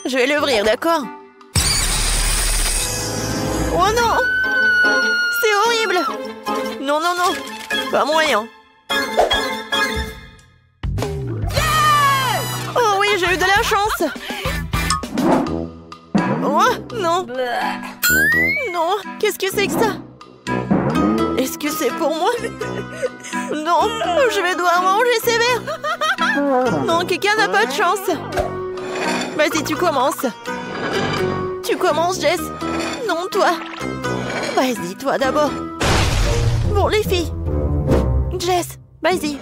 Je vais l'ouvrir, d'accord? Oh non! C'est horrible! Non, non, non! Pas moyen! Oh oui, j'ai eu de la chance! Oh, non! Non, qu'est-ce que c'est que ça? Est-ce que c'est pour moi? Non, je vais devoir manger sévère! Non, quelqu'un n'a pas de chance! Vas-y, tu commences! Tu commences, Jess! Non, toi! Vas-y, toi d'abord! Bon, les filles! Jess, vas-y!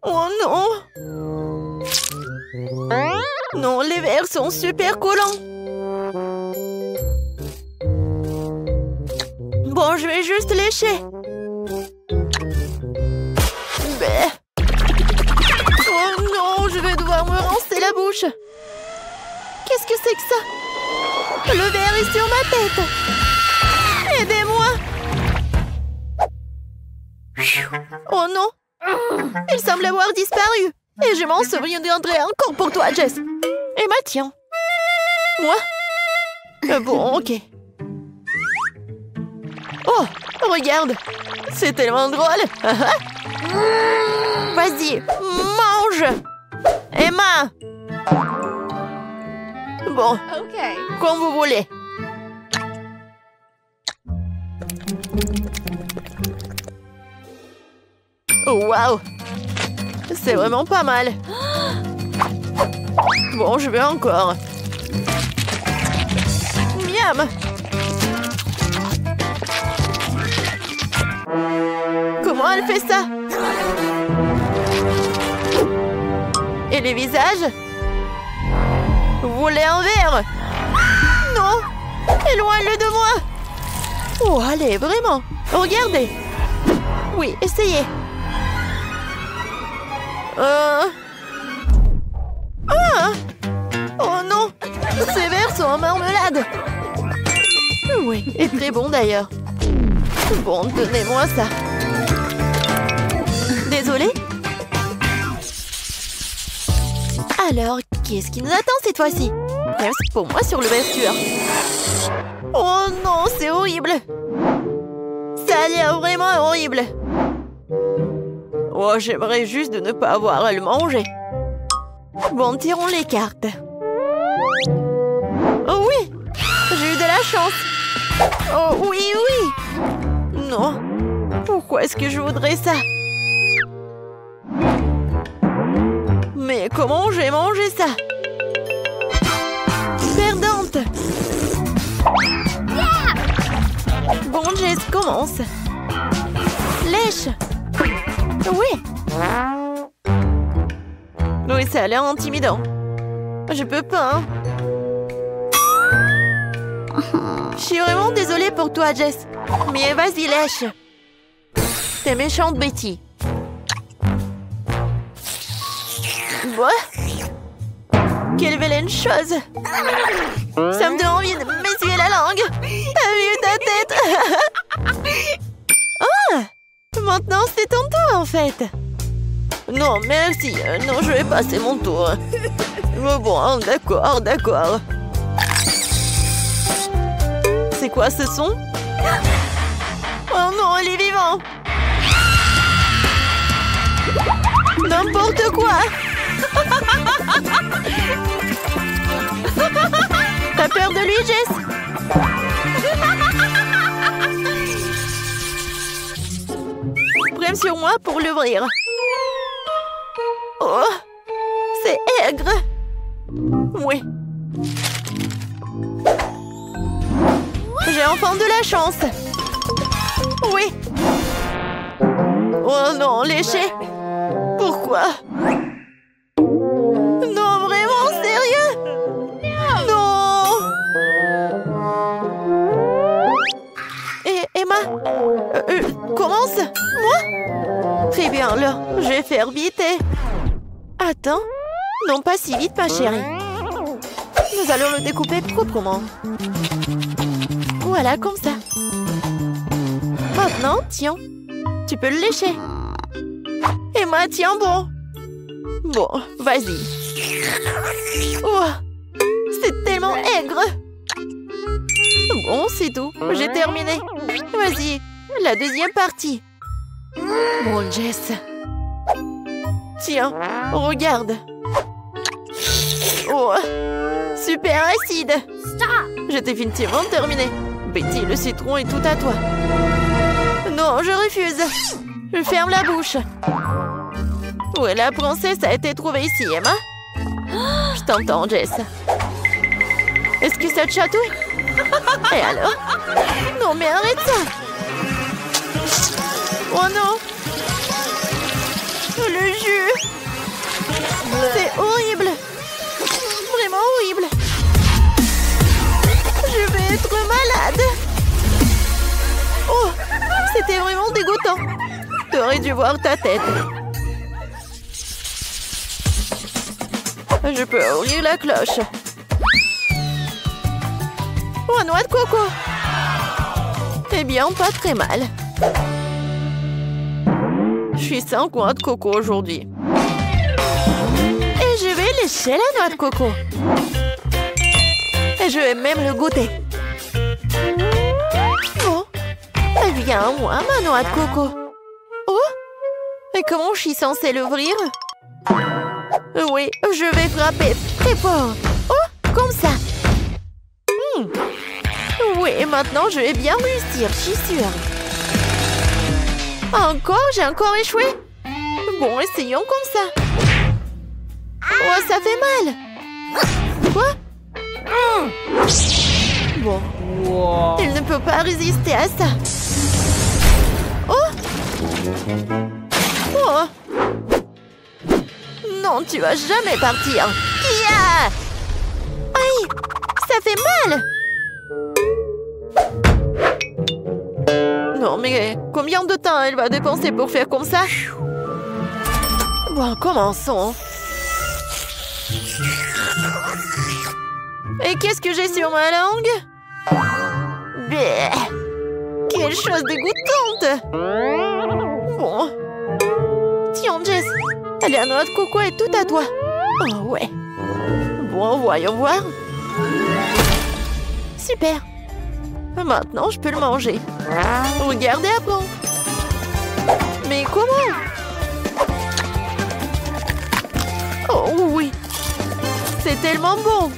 Oh non! Non, les verres sont super collants! Bon, je vais juste lécher! Bé. Oh non, je vais devoir me rincer la bouche! Qu'est-ce que c'est que ça? Le verre est sur ma tête! Aidez-moi! Oh non! Il semble avoir disparu! Et je m'en souviendrai encore pour toi, Jess! Emma, tiens! Moi? Bon, ok. Oh! Regarde! C'est tellement drôle! Vas-y, mange! Emma! Bon, Okay. comme vous voulez. Oh, waouh! C'est vraiment pas mal. Bon, je veux encore. Miam! Comment elle fait ça? Et les visages? Vous voulez un verre? Non! Éloigne-le de moi! Oh, allez, vraiment! Regardez! Oui, essayez! Ah! Oh non! Ces verres sont en marmelade! Oui, et très bon d'ailleurs. Bon, donnez-moi ça. Désolée? Alors, qu'est-ce qui nous attend cette fois-ci? Presque pour moi sur l'ouverture. Oh non, c'est horrible! Ça a l'air vraiment horrible! Oh, j'aimerais juste de ne pas avoir à le manger. Bon, tirons les cartes. Oh oui! J'ai eu de la chance! Oh oui, oui! Non! Pourquoi est-ce que je voudrais ça? Mais comment j'ai mangé ça? Perdante! Bon, Jess, commence! Lèche! Oui! Oui, ça a l'air intimidant. Je peux pas, hein? Je suis vraiment désolée pour toi, Jess. Mais vas-y, lèche. T'es méchante, Betty. Quoi? Quelle vilaine chose. Ça me donne envie de m'essuyer la langue. T'as vu ta tête? Ah! Maintenant, c'est ton tour, en fait. Non, merci. Non, je vais passer mon tour. Bon, d'accord, d'accord. C'est quoi ce son? Oh non, elle est vivante! N'importe quoi! T'as peur de lui, Jess? Prends sur moi pour l'ouvrir. Oh! C'est aigre! Oui. J'ai enfin de la chance. Oui. Oh non, léché. Pourquoi? Non, vraiment, sérieux? Non. Et Emma, commence. Moi? Très bien, là, je vais faire vite et... Attends. Non, pas si vite, ma chérie. Nous allons le découper proprement. Voilà, comme ça. Maintenant, tiens. Tu peux le lécher. Emma, tiens bon. Bon, vas-y. Oh, c'est tellement aigre. Bon, c'est tout. J'ai terminé. Vas-y, la deuxième partie. Bon, Jess. Tiens, regarde. Oh, super acide. J'ai définitivement terminé. Betty, le citron est tout à toi. Non, je refuse. Je ferme la bouche. Où est la princesse a été trouvée ici, Emma? Je t'entends, Jess. Est-ce que ça te chatouille? Et alors? Non, mais arrête ça! Oh non! Le jus! C'est horrible! Vraiment horrible! Je vais être malade! Oh! C'était vraiment dégoûtant! T'aurais dû voir ta tête! Je peux ouvrir la cloche! Oh, noix de coco! Eh bien, pas très mal. Je suis sans noix de coco aujourd'hui. Et je vais lécher la noix de coco. Et je vais même le goûter. Oh, elle vient à moi, ma noix de coco. Oh, et comment je suis censée l'ouvrir? Oui, je vais frapper très fort. Oh, comme ça. Oui, maintenant je vais bien réussir, je suis sûre. Encore? J'ai encore échoué? Bon, essayons comme ça. Oh, ça fait mal. Quoi? Bon. Wow. Il ne peut pas résister à ça. Oh! Oh! Non, tu vas jamais partir. Yeah! Aïe! Ça fait mal! Non, mais combien de temps elle va dépenser pour faire comme ça? Bon, commençons. Et qu'est-ce que j'ai sur ma langue? Bleh. Quelle chose dégoûtante! Bon. Tiens, Jess, la noix de coco est tout à toi. Oh, ouais. Bon, voyons voir. Super. Maintenant, je peux le manger. Regardez à bon. Mais comment? Oh oui. C'est tellement bon.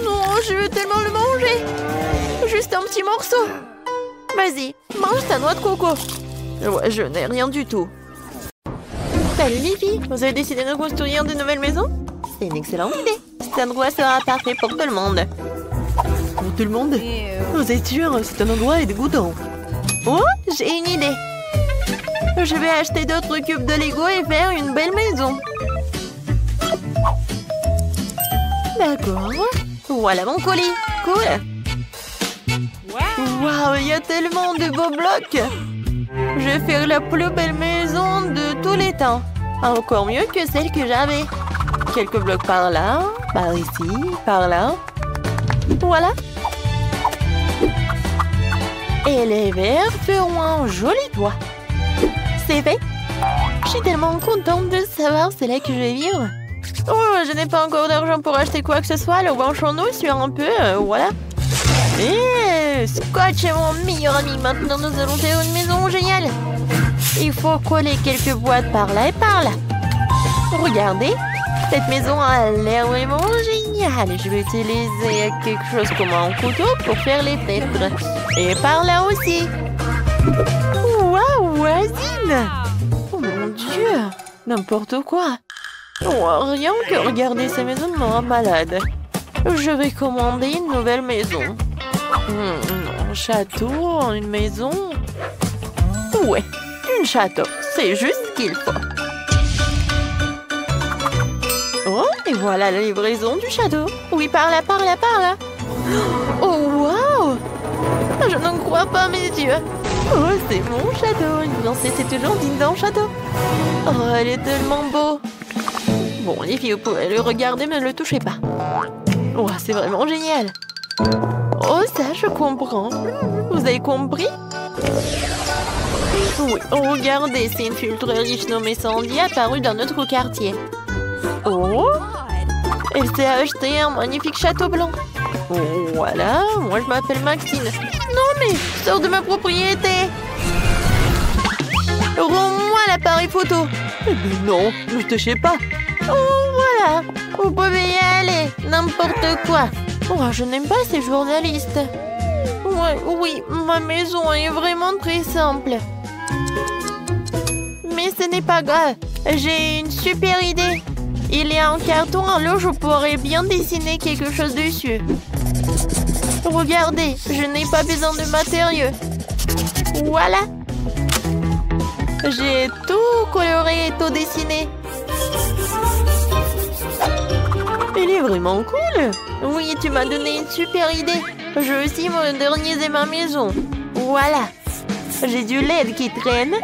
Non, je veux tellement le manger. Juste un petit morceau. Vas-y, mange ta noix de coco. Ouais, je n'ai rien du tout. Salut les filles. Vous avez décidé de construire de nouvelles maisons? C'est une excellente idée. Cet endroit sera parfait pour tout le monde. Pour tout le monde? Vous êtes sûr? C'est un endroit dégoûtant. Oh, j'ai une idée. Je vais acheter d'autres cubes de Lego et faire une belle maison. D'accord. Voilà mon colis. Cool. Waouh, il y a tellement de beaux blocs. Je vais faire la plus belle maison de tous les temps. Encore mieux que celle que j'avais. Quelques blocs par là, par ici, par là. Voilà. Et les verres feront un joli toit. C'est fait. Je suis tellement contente de savoir c'est là que je vais vivre. Oh, je n'ai pas encore d'argent pour acheter quoi que ce soit. Alors branchons-nous sur un peu, voilà. Et Scotch est mon meilleur ami. Maintenant, nous allons faire une maison géniale. Il faut coller quelques boîtes par là et par là. Regardez. Cette maison a l'air vraiment géniale. Je vais utiliser quelque chose comme un couteau pour faire les fenêtres. Et par là aussi. Waouh, voisine! Oh mon Dieu! N'importe quoi. Oh, rien que regarder ces maisons me rend malade. Je vais commander une nouvelle maison. Un château, une maison. Ouais, un château. C'est juste ce qu'il faut. Oh, et voilà la livraison du château. Oui, par là, par là, par là. Oh, waouh! Je n'en crois pas mes yeux. Oh, c'est mon château. Une princesse est toujours digne d'un château. Oh, elle est tellement beau. Bon, les filles, vous pouvez le regarder, mais ne le touchez pas. Oh, c'est vraiment génial. Oh, ça, je comprends. Vous avez compris? Oui, regardez, c'est une fille très riche nommée Sandy apparue dans notre quartier. Oh! Elle s'est acheté un magnifique château blanc. Oh, voilà, moi je m'appelle Maxine. Non mais, sors de ma propriété! Rends-moi l'appareil photo. Non, ne touchez pas. Oh, voilà. Vous pouvez y aller. N'importe quoi. Oh, je n'aime pas ces journalistes. Ouais, oui, ma maison est vraiment très simple. Mais ce n'est pas grave. J'ai une super idée. Il y a un carton, alors je pourrais bien dessiner quelque chose dessus. Regardez, je n'ai pas besoin de matériaux. Voilà. J'ai tout coloré et tout dessiné. Il est vraiment cool. Oui, tu m'as donné une super idée. Je vais aussi moderniser ma maison. Voilà. J'ai du LED qui traîne.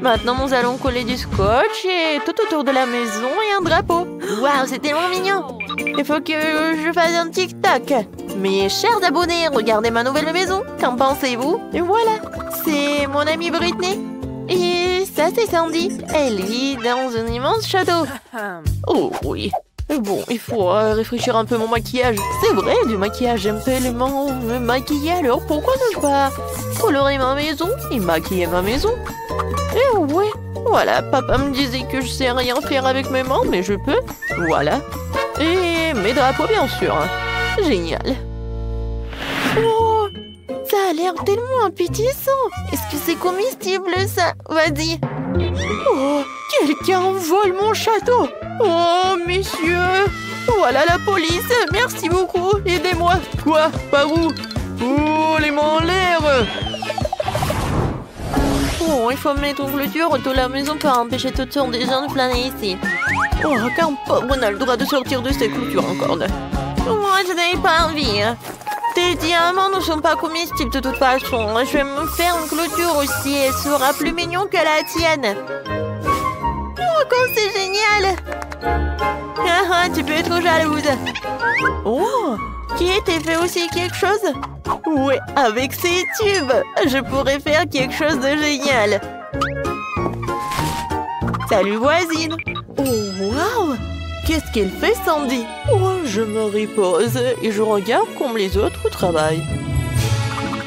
Maintenant, nous allons coller du scotch et tout autour de la maison et un drapeau. Waouh, c'est tellement mignon. Il faut que je fasse un TikTok. Mes chers abonnés, regardez ma nouvelle maison. Qu'en pensez-vous? Et voilà, c'est mon amie Britney. Et ça, c'est Sandy. Elle vit dans un immense château. Oh oui. Bon, il faut réfléchir un peu mon maquillage. C'est vrai, du maquillage, j'aime tellement me maquiller. Alors pourquoi ne pas colorer ma maison et maquiller ma maison? Et ouais, voilà, papa me disait que je sais rien faire avec mes mains, mais je peux. Voilà. Et mes drapeaux, bien sûr. Génial. Oh, ça a l'air tellement appétissant. Est-ce que c'est comestible, ça? Vas-y. Oh, quelqu'un vole mon château. Oh, messieurs. Voilà la police. Merci beaucoup. Aidez-moi. Quoi? Par où? Oh, les mains en l'air. Oh, il faut mettre une clôture autour de la maison pour empêcher toutes sortes de gens de flâner ici. Oh, qu'un pauvre n'a le droit de sortir de cette clôture encore. Moi, je n'avais pas envie. Tes diamants ne sont pas comestibles de toute façon. Je vais me faire une clôture aussi. Elle sera plus mignon que la tienne. Oh, comme c'est génial! Ah, tu peux être jalouse. Oh, qui était fait aussi quelque chose? Ouais, avec ces tubes, je pourrais faire quelque chose de génial. Salut voisine. Oh, waouh! Qu'est-ce qu'elle fait, Sandy? Oh, je me repose et je regarde comme les autres travaillent.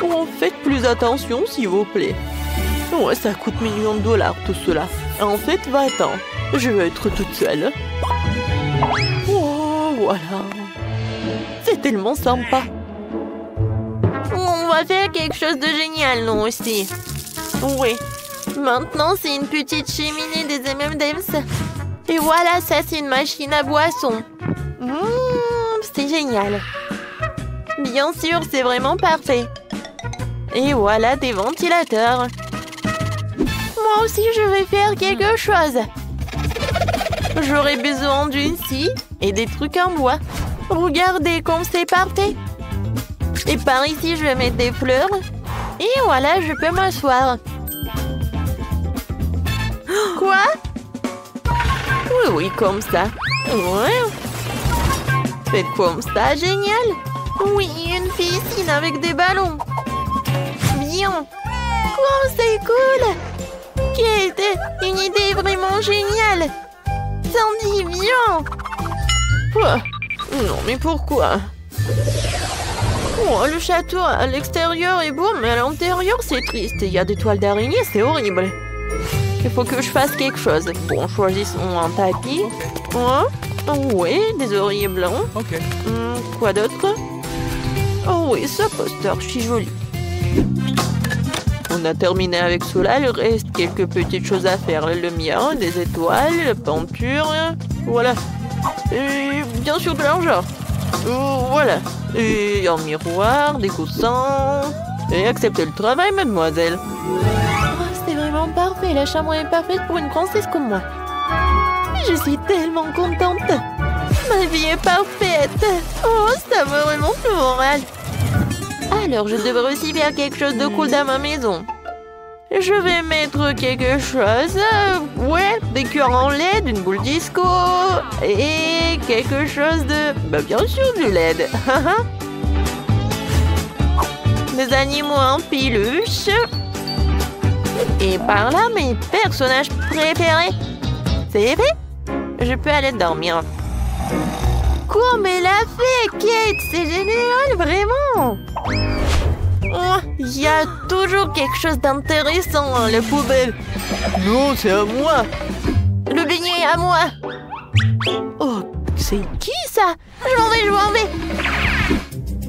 Oh, faites plus attention, s'il vous plaît. Ouais, ça coûte millions de dollars, tout cela. En fait, va-t'en. Je veux être toute seule. Oh, voilà. C'est tellement sympa. On va faire quelque chose de génial, nous aussi. Oui. Maintenant, c'est une petite cheminée des M&M's. Et voilà, ça, c'est une machine à boisson. C'est génial. Bien sûr, c'est vraiment parfait. Et voilà des ventilateurs. Moi aussi, je vais faire quelque chose. J'aurai besoin d'une scie et des trucs en bois. Regardez comme c'est parfait. Et par ici, je vais mettre des fleurs. Et voilà, je peux m'asseoir. Quoi? Oui, oui, comme ça. Ouais. Faites comme ça, génial. Oui, une piscine avec des ballons. Bien. Oh, c'est cool. Qui était une idée vraiment géniale. Sandy, viens. Quoi? Non, mais pourquoi? Oh, le château à l'extérieur est beau, mais à l'intérieur, c'est triste. Il y a des toiles d'araignée, c'est horrible. Il faut que je fasse quelque chose. Bon, choisissons un tapis. Oh, oui, des oreillers blancs. Ok. Quoi d'autre? Oh oui, ce poster, c'est joli. On a terminé avec cela, il reste quelques petites choses à faire. La lumière, des étoiles, la peinture, voilà. Et bien sûr de l'argent. Voilà. Et un miroir, des coussins. Et acceptez le travail, mademoiselle. Oh, c'est vraiment parfait, la chambre est parfaite pour une princesse comme moi. Je suis tellement contente. Ma vie est parfaite. Oh, ça me remonte le moral. Alors, je devrais aussi faire quelque chose de cool dans ma maison. Je vais mettre quelque chose. Ouais, des cœurs en LED, une boule disco. Et quelque chose de... Bah, bien sûr, du LED. Des animaux en peluche. Et par là, mes personnages préférés. C'est fait? Je peux aller dormir. Comme elle a fait, Kate! C'est génial, vraiment! Oh, il y a toujours quelque chose d'intéressant dans la poubelle. Non, c'est à moi. Le beignet est à moi. Oh, c'est qui ça? Je m'en vais.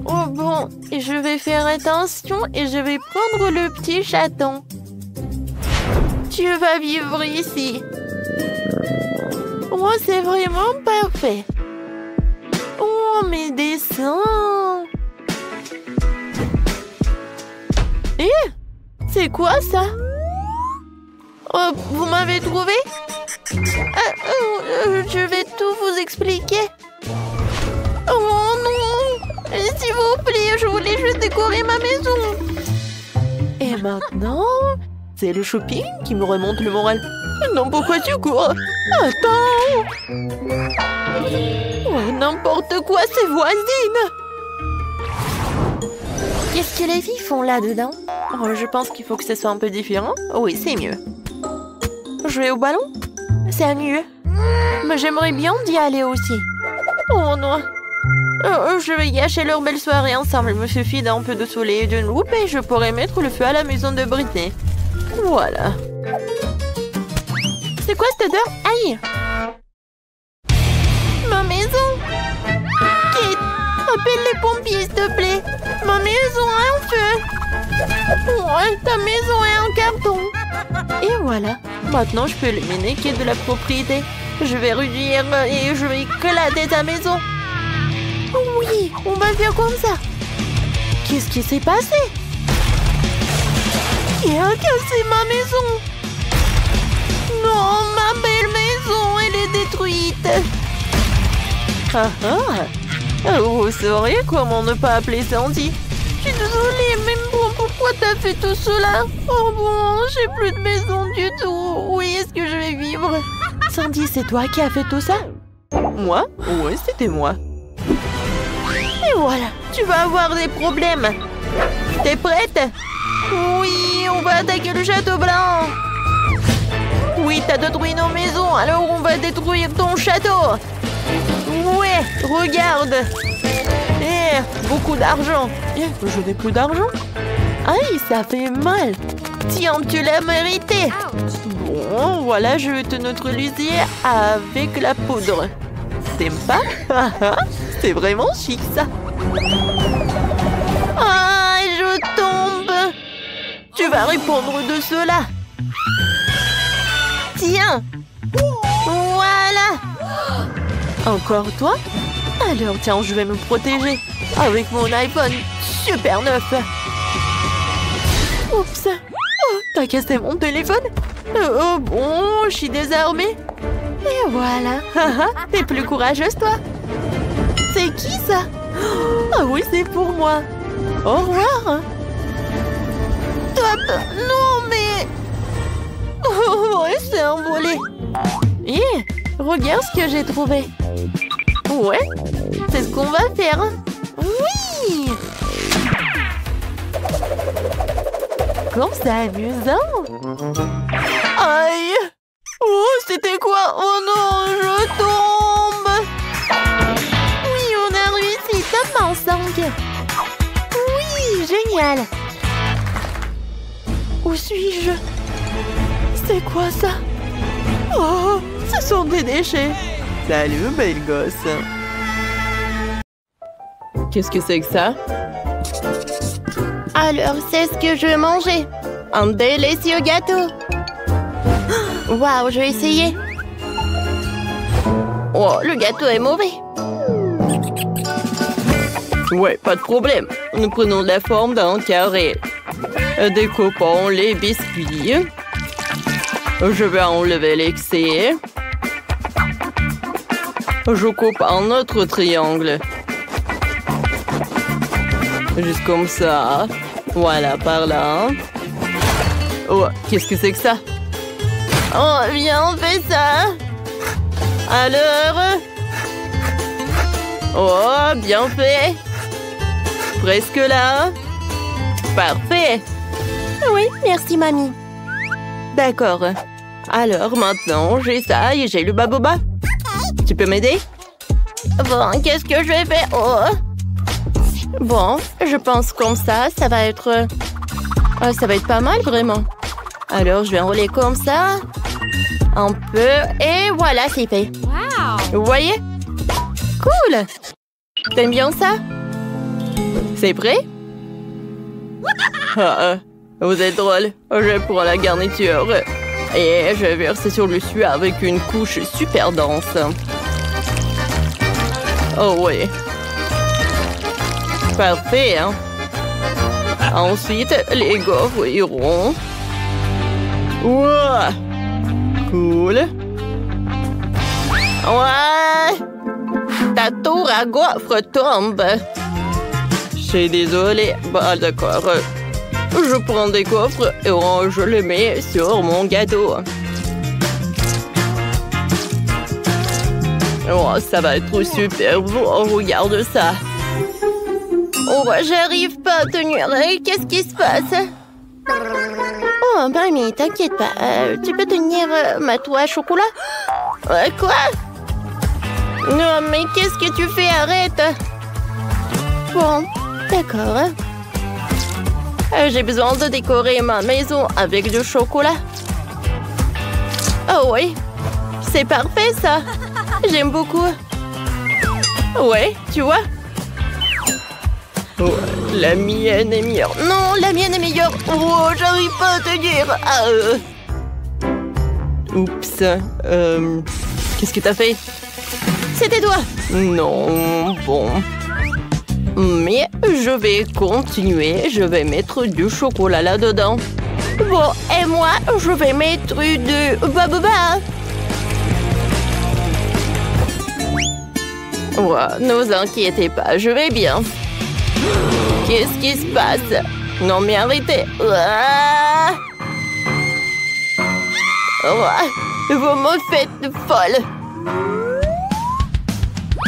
Oh bon, je vais faire attention et je vais prendre le petit chaton. Tu vas vivre ici. Oh, c'est vraiment parfait. Oh, mes dessins. C'est quoi ça? Oh, vous m'avez trouvé? Je vais tout vous expliquer. Oh non! S'il vous plaît, je voulais juste décorer ma maison. Et maintenant, c'est le shopping qui me remonte le moral. Non, pourquoi tu cours? Attends! Oh, n'importe quoi, c'est voisine! Qu'est-ce que les filles font là-dedans? Oh, je pense qu'il faut que ce soit un peu différent. Oui, c'est mieux. Jouer au ballon? C'est mieux. Mais j'aimerais bien d'y aller aussi. Oh non. Je vais gâcher leur belle soirée ensemble. Il me suffit d'un peu de soleil et d'une loupe et je pourrai mettre le feu à la maison de Britney. Voilà. C'est quoi cette odeur? Aïe! Ma maison! Kate, appelle les pompiers, s'il te plaît. Ma maison a un feu. Ouais, ta maison est en carton. Et voilà. Maintenant, je peux éliminer Kate de la propriété. Je vais réduire et je vais éclater ta maison. Oui, on va faire comme ça. Qu'est-ce qui s'est passé? Qui a cassé ma maison? Non, ma belle maison, elle est détruite. Vous sauriez comment ne pas appeler Sandy? Je suis désolée, mais bon, pourquoi t'as fait tout cela? Oh bon, j'ai plus de maison du tout. Où est-ce que je vais vivre? Sandy, c'est toi qui as fait tout ça? Moi? Oui, c'était moi. Et voilà, tu vas avoir des problèmes. T'es prête? Oui, on va attaquer le château blanc. Oui, t'as détruit nos maisons, alors on va détruire ton château. Ouais, regarde. Beaucoup d'argent. Je n'ai plus d'argent. Aïe, ça fait mal. Tiens, tu l'as mérité. Bon, voilà, je vais te neutraliser avec la poudre. T'aimes pas? C'est vraiment chic, ça. Ah, je tombe. Tu vas répondre de cela. Tiens. Voilà. Encore toi? Alors, tiens, je vais me protéger avec mon iPhone super neuf. Oups. Oh, t'as cassé mon téléphone? Oh bon, je suis désarmée. Et voilà. T'es plus courageuse, toi. C'est qui, ça? Ah oui, c'est pour moi. Au revoir. Top. Non, mais... Oh, ouais, c'est envolé. Regarde ce que j'ai trouvé. Ouais, c'est ce qu'on va faire. Oui! Comme c'est amusant. Aïe! Oh, c'était quoi? Oh non, je tombe! Oui, on a réussi, top en 5. Oui, génial. Où suis-je? C'est quoi ça? Oh, ce sont des déchets. Salut, belle gosse. Qu'est-ce que c'est que ça? Alors, c'est ce que je veux manger. Un délicieux gâteau. Waouh, je vais essayer. Oh, le gâteau est mauvais. Ouais, pas de problème. Nous prenons la forme d'un carré. Découpons les biscuits. Je vais enlever l'excès. Je coupe un autre triangle. Juste comme ça. Voilà, par là. Oh, qu'est-ce que c'est que ça? Oh, viens, on fait ça. Alors? Oh, bien fait. Presque là. Parfait. Oui, merci, mamie. D'accord. Alors, maintenant, j'ai ça et j'ai le baboba. Tu peux m'aider? Bon, qu'est-ce que je vais faire? Oh. Bon, je pense comme ça va être... ça va être pas mal, vraiment. Alors, je vais enrouler comme ça. Un peu. Et voilà, c'est fait. Wow! Vous voyez? Cool! T'aimes bien ça? C'est prêt? Vous êtes drôle. Je prends la garniture. Et je verse sur le dessus avec une couche super dense. Oh oui. Parfait, hein? Ensuite, les gaufres iront. Wow! Cool. Ouais! Ta tour à gaufres tombe. Je suis désolée. Bah, d'accord. Je prends des gaufres et je les mets sur mon gâteau. Oh, ça va être super beau. Oh, regarde ça. Oh, j'arrive pas à tenir. Qu'est-ce qui se passe? Oh, mamie, t'inquiète pas. Tu peux tenir ma toile à chocolat? Quoi? Non, mais qu'est-ce que tu fais? Arrête. Bon, d'accord. J'ai besoin de décorer ma maison avec du chocolat. Oh oui, c'est parfait ça. J'aime beaucoup. Ouais, tu vois? Oh, la mienne est meilleure. Non, la mienne est meilleure. Oh, j'arrive pas à tenir. Oups. Qu'est-ce que t'as fait? C'était toi. Non, bon. Mais je vais continuer. Je vais mettre du chocolat là-dedans. Bon, et moi, je vais mettre du baboba. Ouais, ne vous inquiétez pas, je vais bien. Qu'est-ce qui se passe? Non, mais arrêtez. Ouais, vous me faites folle.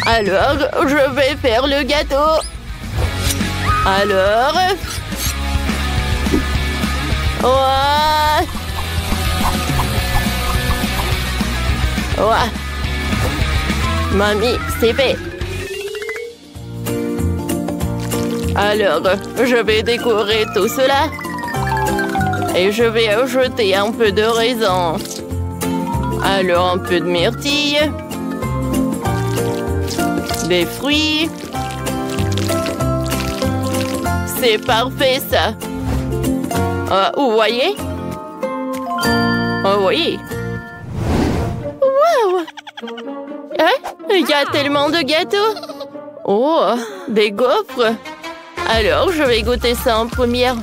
Alors, je vais faire le gâteau. Alors... Ouais. Ouais. Mamie, c'est fait. Alors, je vais décorer tout cela. Et je vais ajouter un peu de raisin. Alors, un peu de myrtille. Des fruits. C'est parfait, ça. Vous voyez? Oh oui. Wow! Il y a tellement de gâteaux. Oh, des gaufres. Alors, je vais goûter ça en première.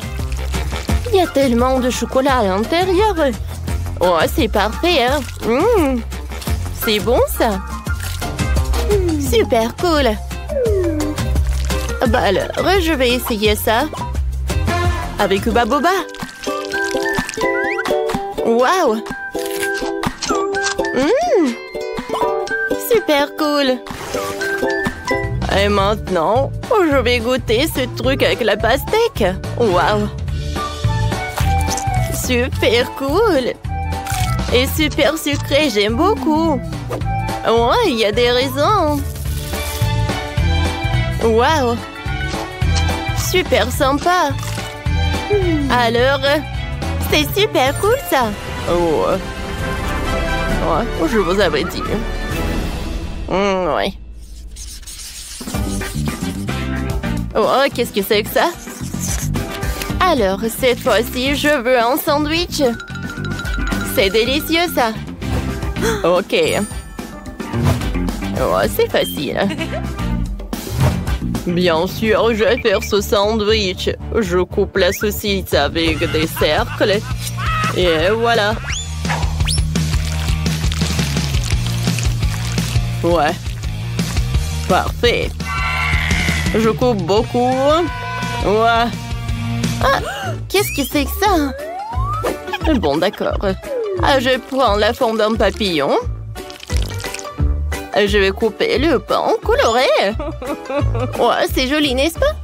Il y a tellement de chocolat à l'intérieur. Oh, c'est parfait, hein? C'est bon, ça. Super cool. Bah alors, je vais essayer ça. Avec baboba. Waouh! Super cool. Et maintenant, je vais goûter ce truc avec la pastèque. Waouh! Super cool. Et super sucré, j'aime beaucoup. Ouais, il y a des raisins. Waouh! Super sympa. Alors, c'est super cool ça. Oh, je vous avais dit. Ouais. Oh, qu'est-ce que c'est que ça? Alors, cette fois-ci, je veux un sandwich. C'est délicieux ça. Ok. Oh, c'est facile. Bien sûr, je vais faire ce sandwich. Je coupe la saucisse avec des cercles. Et voilà. Ouais. Parfait. Je coupe beaucoup. Ouais. Ah, qu'est-ce que c'est que ça? Bon, d'accord. Je prends la forme d'un papillon. Je vais couper le pain coloré. Ouais, c'est joli, n'est-ce pas?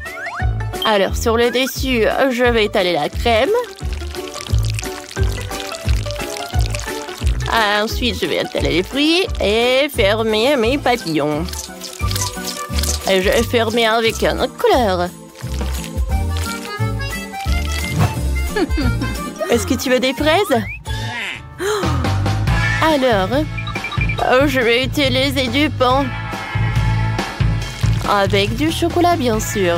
Alors, sur le dessus, je vais étaler la crème. Ensuite, je vais étaler les fruits et fermer mes papillons. Et je vais fermer avec une autre couleur. Est-ce que tu veux des fraises? Alors, je vais utiliser du pain. Avec du chocolat, bien sûr.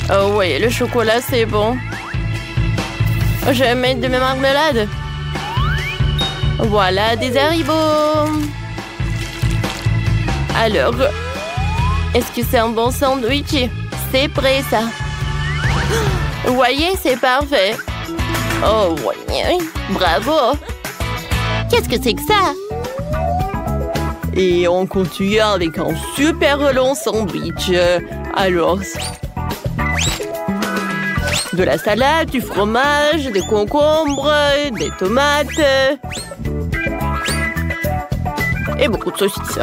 Oh oui, le chocolat, c'est bon. Je vais mettre de ma marmelade. Voilà, des haribots. Alors, est-ce que c'est un bon sandwich? C'est prêt, ça. Vous voyez, c'est parfait. Oh oui, bravo. Qu'est-ce que c'est que ça? Et on continue avec un super long sandwich. Alors, de la salade, du fromage, des concombres, des tomates. Et beaucoup de saucisses.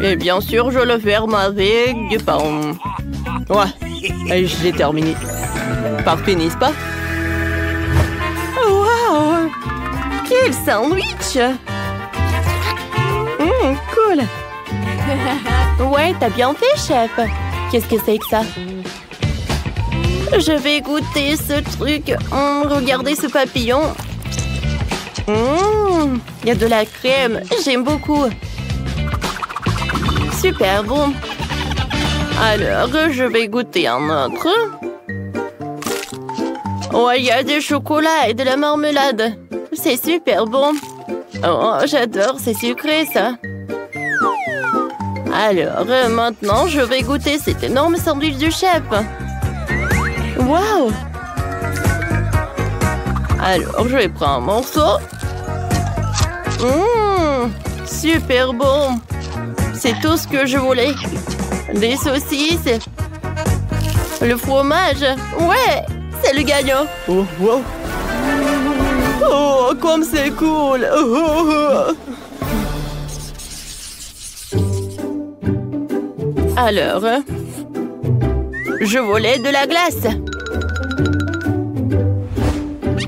Et bien sûr, je le ferme avec du pain. Ouais, je l'ai terminé. Parfait, n'est-ce pas? Wow! Quel sandwich! Cool! Ouais, t'as bien fait, chef. Qu'est-ce que c'est que ça? Je vais goûter ce truc. Regardez ce papillon. Il y a de la crème. J'aime beaucoup. Super bon. Alors, je vais goûter un autre. Ouais, il y a du chocolat et de la marmelade. C'est super bon. Oh, j'adore, c'est sucré, ça. Alors, maintenant, je vais goûter cet énorme sandwich du chef. Waouh! Alors, je vais prendre un morceau. Super bon. C'est tout ce que je voulais. Des saucisses. Le fromage. Ouais, c'est le gagnant. Oh, wow. Oh, comme c'est cool. Alors, je voulais de la glace.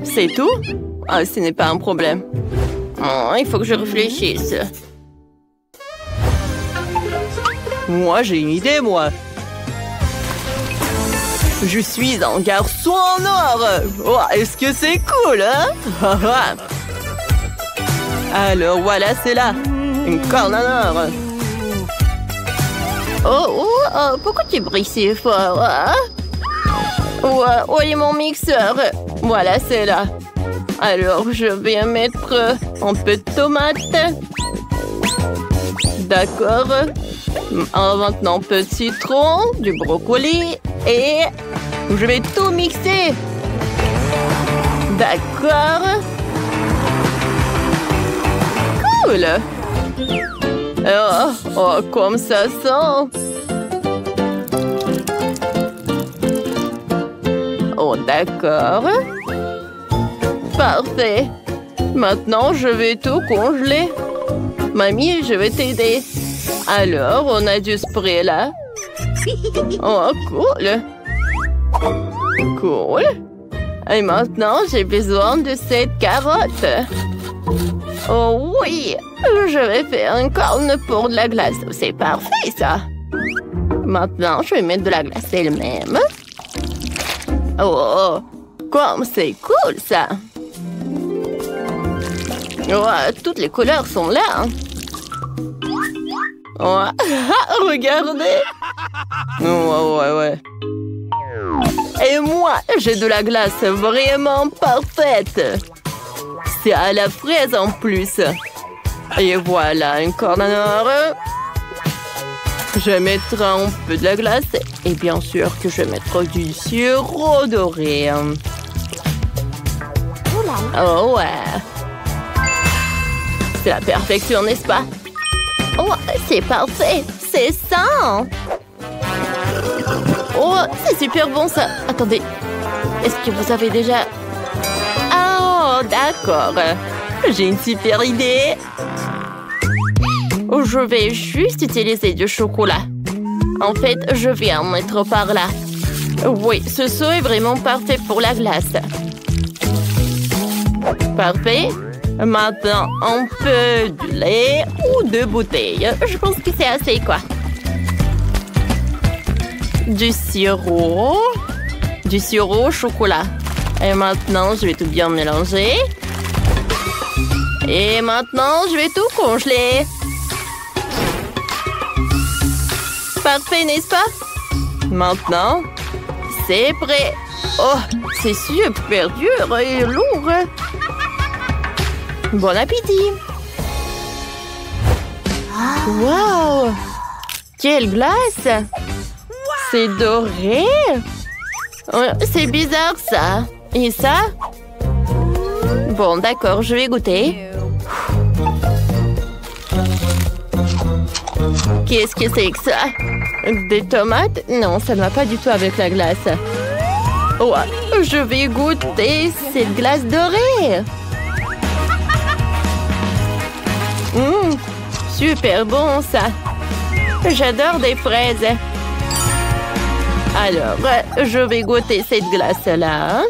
C'est tout? Ah, ce n'est pas un problème. Oh, il faut que je réfléchisse. Moi, j'ai une idée, moi. Je suis un garçon en or. Oh, est-ce que c'est cool, hein? Alors, voilà, c'est là. Une corne en or. Oh, pourquoi tu brilles si fort, hein? Où est mon mixeur? Voilà, c'est là. Alors, je vais mettre un peu de tomate. D'accord. Maintenant, un peu de citron, du brocoli. Et je vais tout mixer. D'accord. Cool. Oh, comme ça sent. Oh, d'accord. Parfait. Maintenant, je vais tout congeler. Mamie, je vais t'aider. Alors, on a du spray là. Oh, cool. Cool. Et maintenant, j'ai besoin de cette carotte. Oh oui, je vais faire une corne pour de la glace. C'est parfait, ça. Maintenant, je vais mettre de la glace elle-même. Oh, comme c'est cool, ça. Oh, toutes les couleurs sont là. Hein. Oh, regardez. Oh, ouais. Et moi, j'ai de la glace vraiment parfaite. C'est à la fraise en plus. Et voilà, une corne en or. Je mettrai un peu de la glace. Et bien sûr que je vais mettre du sirop doré. Oh ouais. C'est la perfection, n'est-ce pas? Oh, c'est parfait. C'est ça. Oh, c'est super bon ça. Attendez. Est-ce que vous avez déjà... Oh, d'accord. J'ai une super idée. Je vais juste utiliser du chocolat. En fait, je vais en mettre par là. Oui, ce saut est vraiment parfait pour la glace. Parfait. Maintenant, un peu de lait ou 2 bouteilles. Je pense que c'est assez, quoi. Du sirop au chocolat. Et maintenant, je vais tout bien mélanger. Et maintenant, je vais tout congeler. Parfait, n'est-ce pas? Maintenant, c'est prêt. Oh, c'est super dur et lourd. Bon appétit. Wow! Quelle glace! C'est doré? C'est bizarre, ça. Et ça? Bon, d'accord, je vais goûter. Qu'est-ce que c'est que ça? Des tomates? Non, ça ne va pas du tout avec la glace. Oh, je vais goûter cette glace dorée. Super bon, ça. J'adore des fraises. Alors, je vais goûter cette glace-là.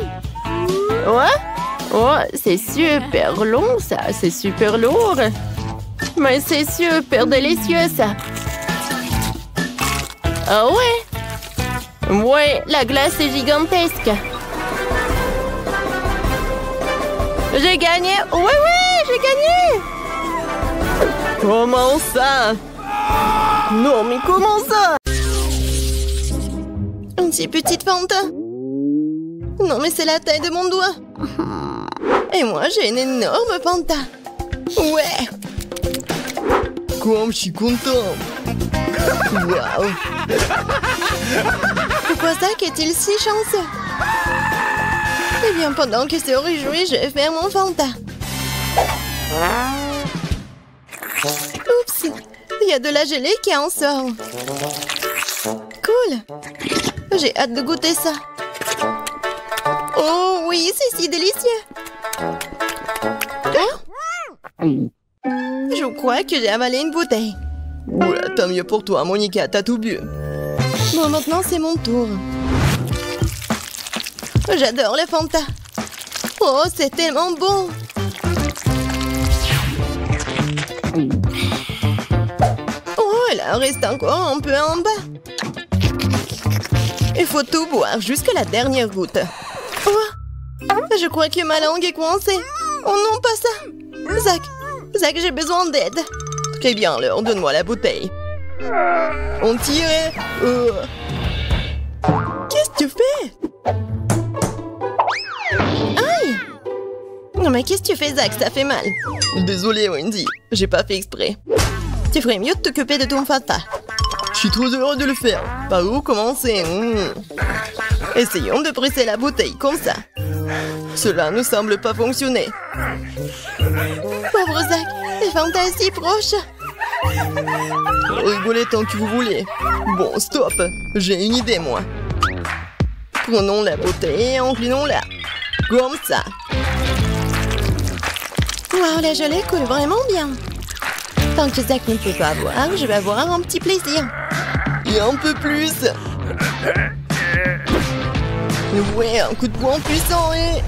Ouais? Oh, c'est super long, ça. C'est super lourd. Mais c'est super délicieux, ça. Ah ouais? Ouais, la glace est gigantesque. J'ai gagné. Oui, j'ai gagné. Comment ça? Non, mais comment ça? Une si petite Fanta. Non, mais c'est la taille de mon doigt. Et moi, j'ai une énorme Fanta. Ouais. Comme je suis content. Waouh. Pourquoi ça qu'est-il si chanceux? Eh bien, pendant que se réjouit, je vais faire mon Fanta. Oups, il y a de la gelée qui en sort. Cool. J'ai hâte de goûter ça. Oh oui, c'est si délicieux. Je crois que j'ai avalé une bouteille. Oula, tant mieux pour toi, Monica, t'as tout bu. Bon, maintenant c'est mon tour. J'adore les Fanta. Oh, c'est tellement bon. Oh, il en reste encore un peu en bas. Il faut tout boire jusqu'à la dernière goutte. Oh, je crois que ma langue est coincée. Oh non, pas ça. Zach, j'ai besoin d'aide. Très bien, alors, donne-moi la bouteille. On tire. Qu'est-ce que tu fais? Aïe! Non mais qu'est-ce que tu fais, Zach? Ça fait mal. Désolé, Wendy, j'ai pas fait exprès. Tu ferais mieux de t'occuper de ton Fanta. Je suis trop heureux de le faire. Par où commencer? Essayons de presser la bouteille comme ça. Cela ne semble pas fonctionner. Pauvre Zach, les Fanta si proches. Rigolez tant que vous voulez. Bon, stop. J'ai une idée, moi. Prenons la bouteille et inclinons-la. Comme ça. Wow, la gelée coule vraiment bien. Tant que Zach ne peut pas boire, je vais avoir un petit plaisir. Et un peu plus. Ouais, un coup de poing puissant et...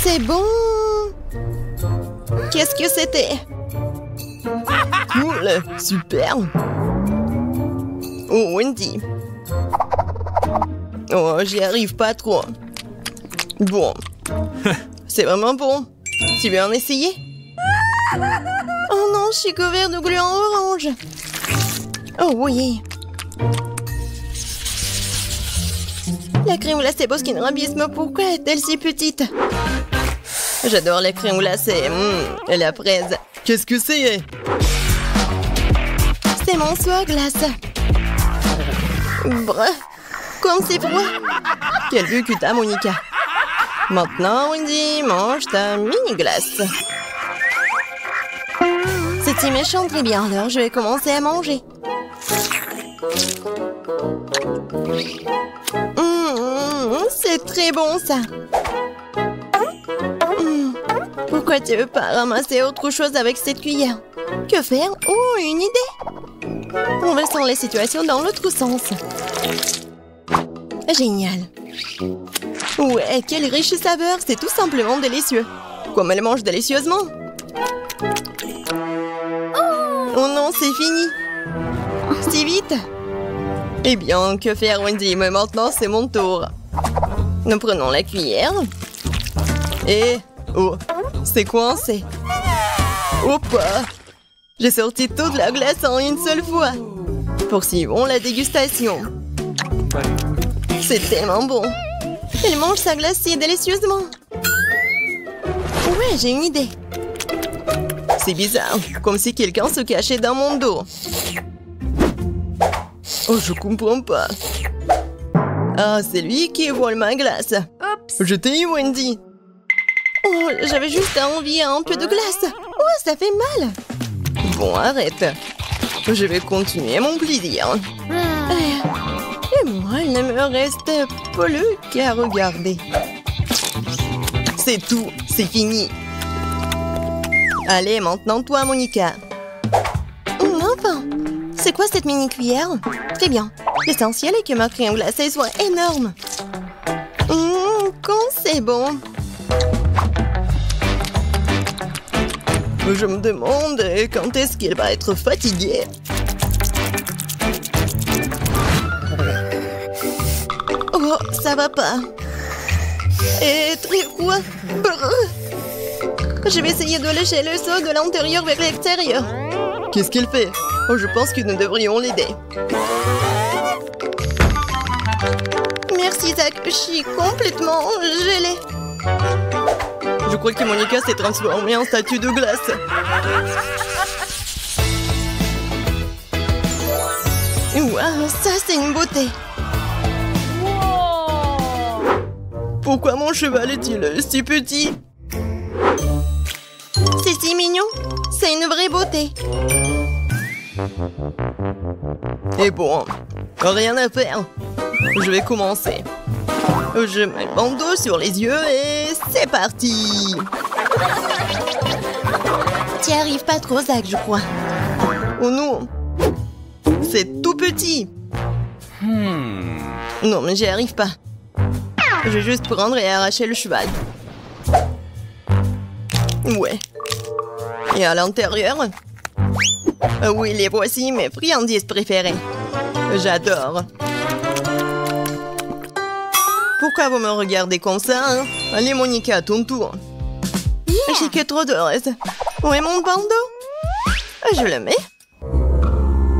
C'est bon. Qu'est-ce que c'était? Cool, super. Oh, Wendy. Oh, j'y arrive pas trop. Bon. C'est vraiment bon. Tu veux en essayer? Oh non, je suis couvert de gluants orange. Oh oui. La crème glacée Baskin Robbins, pourquoi est-elle si petite? J'adore la crème glacée. Et la fraise. Qu'est-ce que c'est? C'est mon soie glace. Bref, comme c'est froid. Quel vue que t'as, Monica. Maintenant, Wendy, mange ta mini-glace. C'est si méchant, très bien. Alors, je vais commencer à manger. C'est très bon, ça. Pourquoi tu veux pas ramasser autre chose avec cette cuillère? Que faire? Oh, une idée! Renversons les situations dans l'autre sens. Génial. Ouais, quelle riche saveur, c'est tout simplement délicieux. Comme elle mange délicieusement. Oh non, c'est fini. Si vite. Eh bien, que faire, Wendy? Mais maintenant, c'est mon tour. Nous prenons la cuillère. Et... oh, c'est coincé. Hop! J'ai sorti toute la glace en une seule fois. Poursuivons la dégustation. C'est tellement bon. Elle mange sa glace si délicieusement. Ouais, j'ai une idée. C'est bizarre, comme si quelqu'un se cachait dans mon dos. Oh, je comprends pas. Ah, c'est lui qui vole ma glace. Je t'ai eu, Wendy. Oh, j'avais juste envie d'un peu de glace. Oh, ça fait mal. Bon, arrête. Je vais continuer mon plaisir. Et moi, il ne me reste plus qu'à regarder. C'est tout, c'est fini. Allez, maintenant toi, Monica. Enfin, c'est quoi cette mini-cuillère? Très bien. L'essentiel est que ma crème glacée soit énorme. Quand c'est bon. Je me demande quand est-ce qu'elle va être fatiguée. Oh, ça va pas. Et très froid. Je vais essayer de lécher le seau de l'intérieur vers l'extérieur. Qu'est-ce qu'elle fait? Oh, je pense que nous devrions l'aider. Merci, Zach. Je suis complètement gelée. Je crois que Monica s'est transformée en statue de glace. Waouh, ça c'est une beauté. Pourquoi mon cheval est-il si petit? C'est si mignon. C'est une vraie beauté. Et bon, rien à faire. Je vais commencer. Je mets le bandeau sur les yeux et c'est parti. T'y arrives pas trop, Zach, je crois. Oh non. C'est tout petit. Non, mais j'y arrive pas. Je vais juste prendre et arracher le cheval. Ouais. Et à l'intérieur? Oui, les voici mes friandises préférées. J'adore. Pourquoi vous me regardez comme ça, hein? Allez, Monica, à ton tour. J'ai que trop de reste. Où est mon bandeau? Je le mets.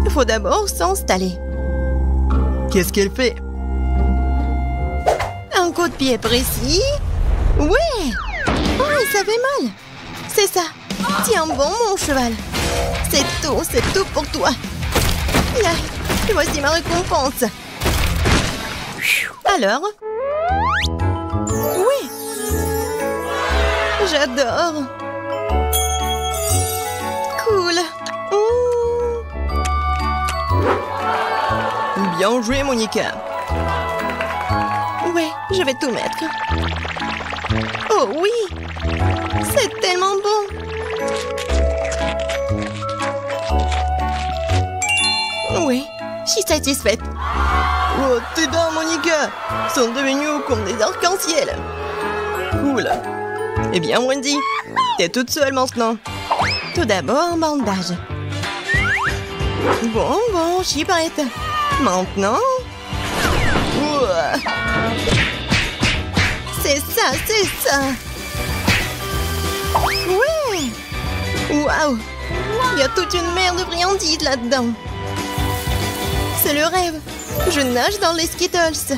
Il faut d'abord s'installer. Qu'est-ce qu'elle fait? Un coup de pied précis. Ouais! Oh, ça fait mal. C'est ça. Tiens bon, mon cheval. C'est tout pour toi. Là, voici ma récompense. Alors? Oui. J'adore. Cool. Bien joué, Monica. Ouais, je vais tout mettre. Oh oui! C'est tellement bon! Oui, je suis satisfaite. Oh, tes dents, Monica, sont devenues comme des arcs-en-ciel. Cool. Eh bien, Wendy, t'es toute seule maintenant. Tout d'abord, un bandage. Bon, je suis prête. Maintenant... Ouah. C'est ça. Ouais. Waouh. Il y a toute une mer de friandises là-dedans. C'est le rêve. Je nage dans les Skittles.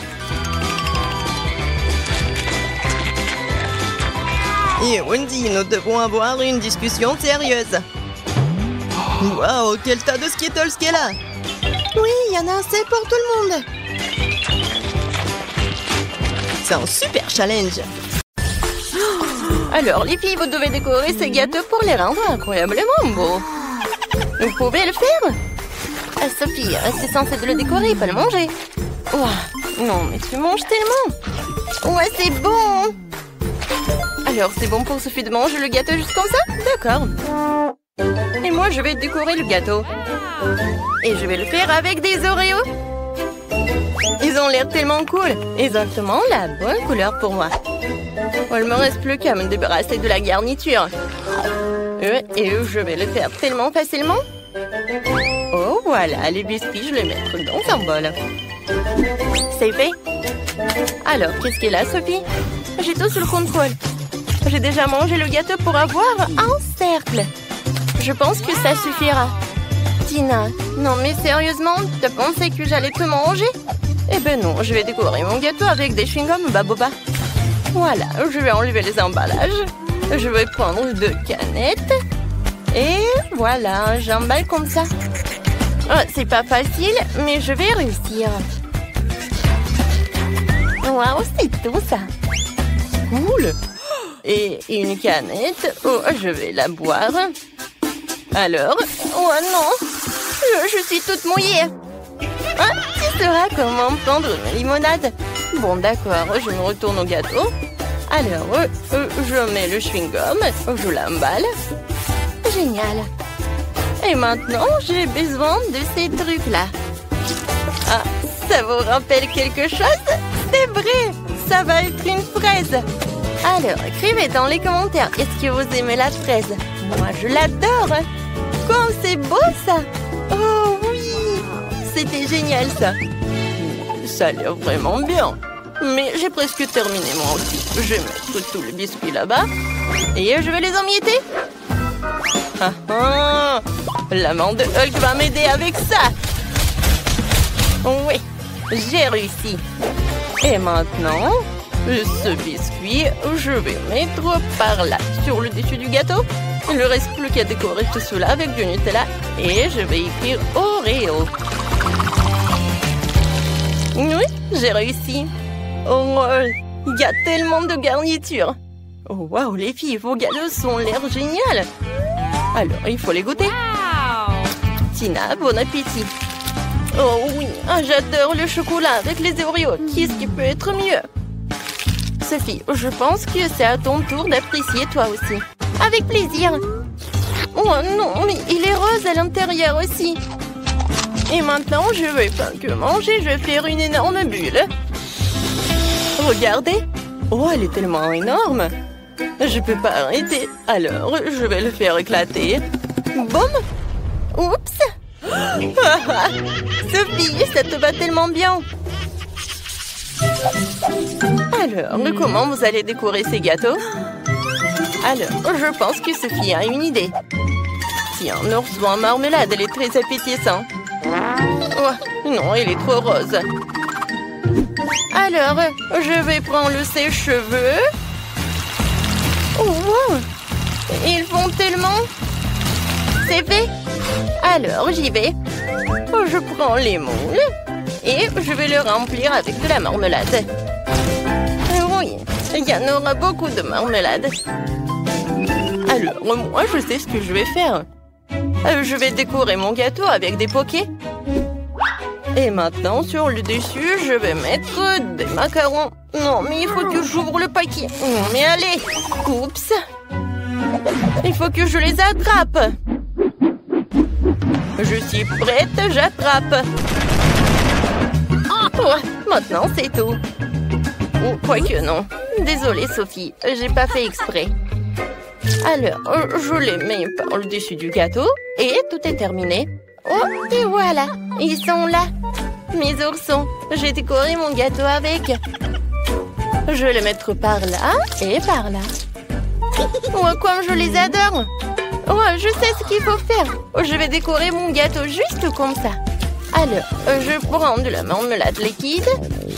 Et Wendy, nous devons avoir une discussion sérieuse. Waouh, quel tas de Skittles qu'elle a. Oui, il y en a assez pour tout le monde. C'est un super challenge. Alors, les filles, vous devez décorer ces gâteaux pour les rendre incroyablement beaux. Vous pouvez le faire? Sophie, c'est censé de le décorer, pas le manger. Ouah, non, mais tu manges tellement. Ouais, c'est bon. Alors, c'est bon pour Sophie de manger le gâteau juste comme ça? D'accord. Et moi, je vais décorer le gâteau. Et je vais le faire avec des Oreos. Ils ont l'air tellement cool. Exactement la bonne couleur pour moi. Il me reste plus qu'à me débarrasser de la garniture. Et je vais le faire tellement facilement. Oh, voilà, les biscuits, je les mets dans un bol. C'est fait. Alors, qu'est-ce qu'il y a, Sophie? J'ai tout sous le contrôle. J'ai déjà mangé le gâteau pour avoir un cercle. Je pense que ça suffira. Tina, non mais sérieusement, t'as pensé que j'allais tout manger? Eh ben non, je vais décorer mon gâteau avec des chewing-gums Baboba. Voilà, je vais enlever les emballages. Je vais prendre 2 canettes. Et voilà, j'emballe comme ça. Oh, c'est pas facile, mais je vais réussir. Waouh, c'est tout ça. Cool. Et une canette. Oh, je vais la boire. Alors, oh non, je suis toute mouillée. Ah, tu sauras comment prendre une limonade. Bon, d'accord, je me retourne au gâteau. Alors, je mets le chewing-gum, je l'emballe. Génial. Et maintenant, j'ai besoin de ces trucs-là. Ah, ça vous rappelle quelque chose? C'est vrai, ça va être une fraise. Alors, écrivez dans les commentaires, est-ce que vous aimez la fraise? Moi, je l'adore. Comme c'est beau, ça. Oh oui, c'était génial, ça. Ça a l'air vraiment bien. Mais j'ai presque terminé moi aussi. Je vais mettre tous les biscuits là-bas. Et je vais les emietter. Ah ah, la main de Hulk va m'aider avec ça. Oui, j'ai réussi. Et maintenant, ce biscuit, je vais mettre par là, sur le dessus du gâteau. Il ne reste plus qu'à décorer tout cela avec du Nutella. Et je vais écrire Oreo. Oui, j'ai réussi. Oh, il y a tellement de garnitures. Oh, waouh, les filles, vos gâteaux ont l'air génial. Alors, il faut les goûter. Wow. Tina, bon appétit. Oh oui, j'adore le chocolat avec les Oreos. Qu'est-ce qui peut être mieux? Sophie, je pense que c'est à ton tour d'apprécier toi aussi. Avec plaisir. Oh non, mais il est rose à l'intérieur aussi. Et maintenant, je vais pas que manger, je vais faire une énorme bulle. Regardez. Oh, elle est tellement énorme. Je peux pas arrêter. Alors, je vais le faire éclater. Boum. Oups. Sophie, ça te va tellement bien. Alors, comment vous allez décorer ces gâteaux? Alors, je pense que Sophie a une idée. Tiens, un ours en marmelade, elle est très appétissante. Oh, non, elle est trop rose. Alors, je vais prendre le sèche-cheveux. Oh, wow. Ils font tellement. C'est fait. Alors, j'y vais. Je prends les moules et je vais le remplir avec de la marmelade. Oui, il y en aura beaucoup de marmelade. Alors, moi, je sais ce que je vais faire. Je vais décorer mon gâteau avec des pokés. Et maintenant, sur le dessus, je vais mettre des macarons. Non, mais il faut que j'ouvre le paquet. Mais allez. Oups. Il faut que je les attrape. Je suis prête, j'attrape. Oh, maintenant, c'est tout. Oh, quoique non. Désolée, Sophie, j'ai pas fait exprès. Alors, je les mets par le dessus du gâteau et tout est terminé. Oh, et voilà, ils sont là. Mes oursons, j'ai décoré mon gâteau avec. Je vais les mettre par là et par là. Oh, comme je les adore. Oh, je sais ce qu'il faut faire. Je vais décorer mon gâteau juste comme ça. Alors, je prends de la marmelade liquide.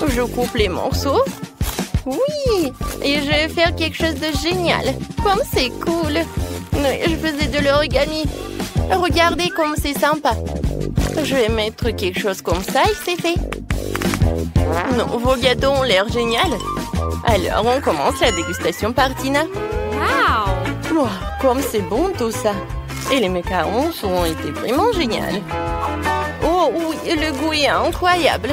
Je coupe les morceaux. Oui, et je vais faire quelque chose de génial. Comme c'est cool. Je faisais de l'origami. Regardez comme c'est sympa. Je vais mettre quelque chose comme ça et c'est fait. Non, vos gâteaux ont l'air génial. Alors, on commence la dégustation par Tina. Wow! Wow, comme c'est bon tout ça. Et les macarons ont été vraiment géniaux. Oh oui, le goût est incroyable.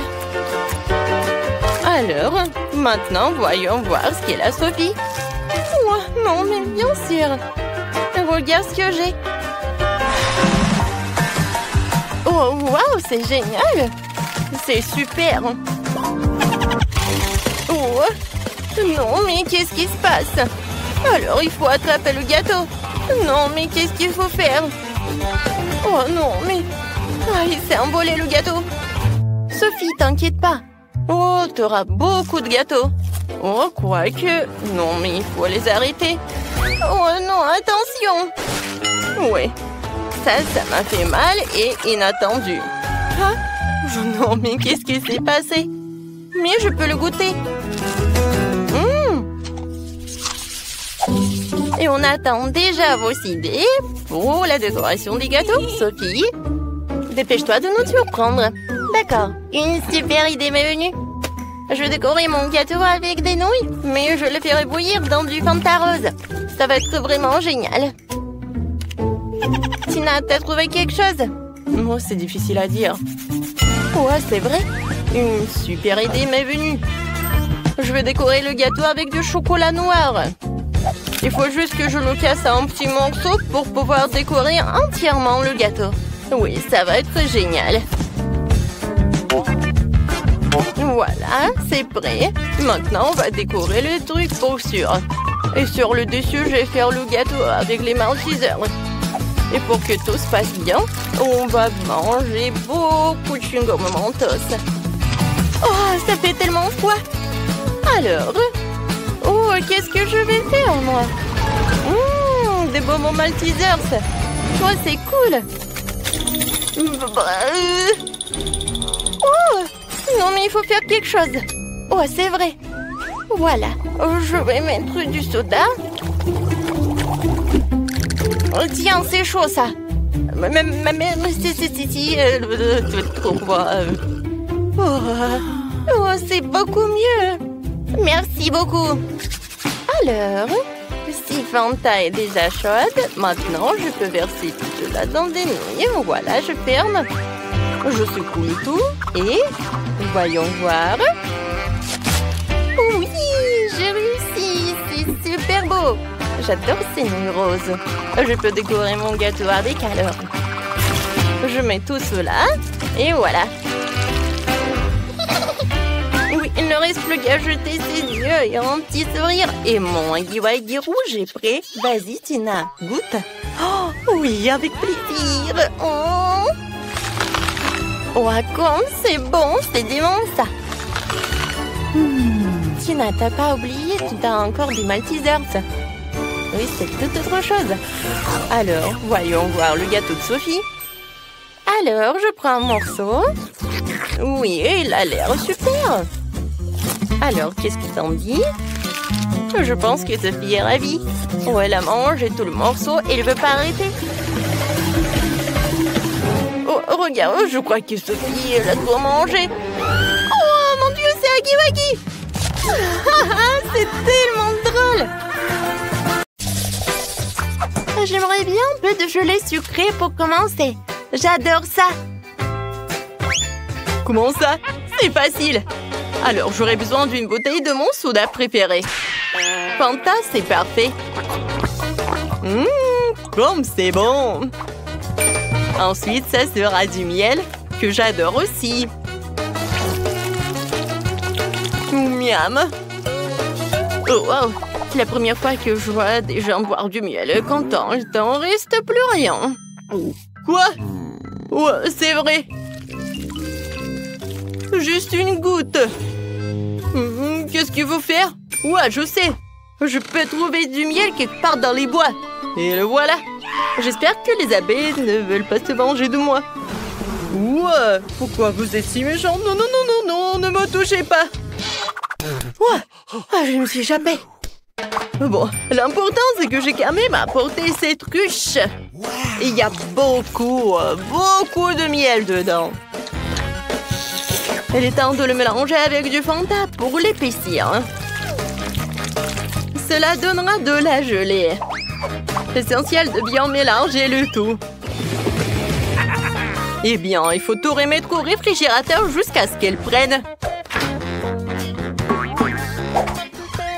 Alors, maintenant, voyons voir ce qu'est la Sophie. Oh, non, mais bien sûr. Regarde ce que j'ai. Oh, waouh, c'est génial. C'est super. Oh. Non, mais qu'est-ce qui se passe? Alors, il faut attraper le gâteau. Non, mais qu'est-ce qu'il faut faire? Oh non, mais... Ah, il s'est envolé le gâteau. Sophie, t'inquiète pas. Oh, t'auras beaucoup de gâteaux. Oh, quoique... Non, mais il faut les arrêter. Oh non, attention. Ouais, ça m'a fait mal et inattendu. Ah, non, mais qu'est-ce qui s'est passé? Mais je peux le goûter. Et on attend déjà vos idées pour la décoration des gâteaux. Sophie, dépêche-toi de nous surprendre. D'accord, une super idée m'est venue. Je vais décorer mon gâteau avec des nouilles, mais je le ferai bouillir dans du Fanta rose. Ça va être vraiment génial. Tina, t'as trouvé quelque chose? Moi, c'est difficile à dire. Ouais, c'est vrai. Une super idée m'est venue. Je vais décorer le gâteau avec du chocolat noir. Il faut juste que je le casse en petits morceaux pour pouvoir décorer entièrement le gâteau. Oui, ça va être génial. Voilà, c'est prêt. Maintenant, on va décorer le truc pour sûr. Et sur le dessus, je vais faire le gâteau avec les maltesers. Et pour que tout se passe bien, on va manger beaucoup de chewing-gum Mentos. Oh, ça fait tellement froid. Alors, oh, qu'est-ce que je vais faire, moi? Des bonbons maltesers. Oh, c'est cool. Oh, non, mais il faut faire quelque chose. Oh, c'est vrai. Voilà, je vais mettre du soda. Oh, tiens, c'est chaud, ça. Trop froid. Oh, c'est beaucoup mieux. Merci beaucoup. Alors, si Fanta est déjà chaude, maintenant je peux verser tout cela dans des nouilles. Voilà, je ferme. Je secoue le tout et voyons voir. Oui, j'ai réussi. C'est super beau. J'adore ces nouilles roses. Je peux décorer mon gâteau avec alors. Je mets tout cela et voilà. Oui, il ne reste plus qu'à jeter ses yeux et un petit sourire. Et mon waggy rouge est prêt. Vas-y, Tina, goûte. Oh, oui, avec plaisir. Oh, comme c'est bon, c'est dément ça. Tina, t'as pas oublié, tu as encore des maltesers. Oui, c'est toute autre chose. Alors, voyons voir le gâteau de Sophie. Alors, je prends un morceau. Oui, il a l'air super. Alors, qu'est-ce qu'il t'en dit? Je pense que Sophie est ravie. Oh, elle a mangé tout le morceau et elle ne veut pas arrêter. Oh, regarde, je crois que Sophie, elle a tout mangé. Oh, mon Dieu, c'est Huggy Wuggy. C'est tellement drôle. J'aimerais bien un peu de gelée sucrée pour commencer. J'adore ça. Comment ça? C'est facile. Alors, j'aurais besoin d'une bouteille de mon soda préféré. Fanta, c'est parfait. Comme c'est bon. Ensuite, ça sera du miel, que j'adore aussi. Miam. Oh, wow. C'est la première fois que je vois des gens boire du miel. Quand il t'en reste plus rien. Quoi? Ouais, c'est vrai. Juste une goutte. Qu'est-ce qu'il faut faire? Ouais, je sais. Je peux trouver du miel quelque part dans les bois. Et le voilà. J'espère que les abeilles ne veulent pas se venger de moi. Ouais, pourquoi vous êtes si méchant? Non, non, non, non, non, ne me touchez pas. Ouais, je me suis échappée. Bon, l'important, c'est que j'ai quand même apporté cette ruche. Il y a beaucoup de miel dedans. Il est temps de le mélanger avec du Fanta pour l'épaissir. Cela donnera de la gelée. Essentiel de bien mélanger le tout. Eh bien, il faut tout remettre au réfrigérateur jusqu'à ce qu'elle prenne.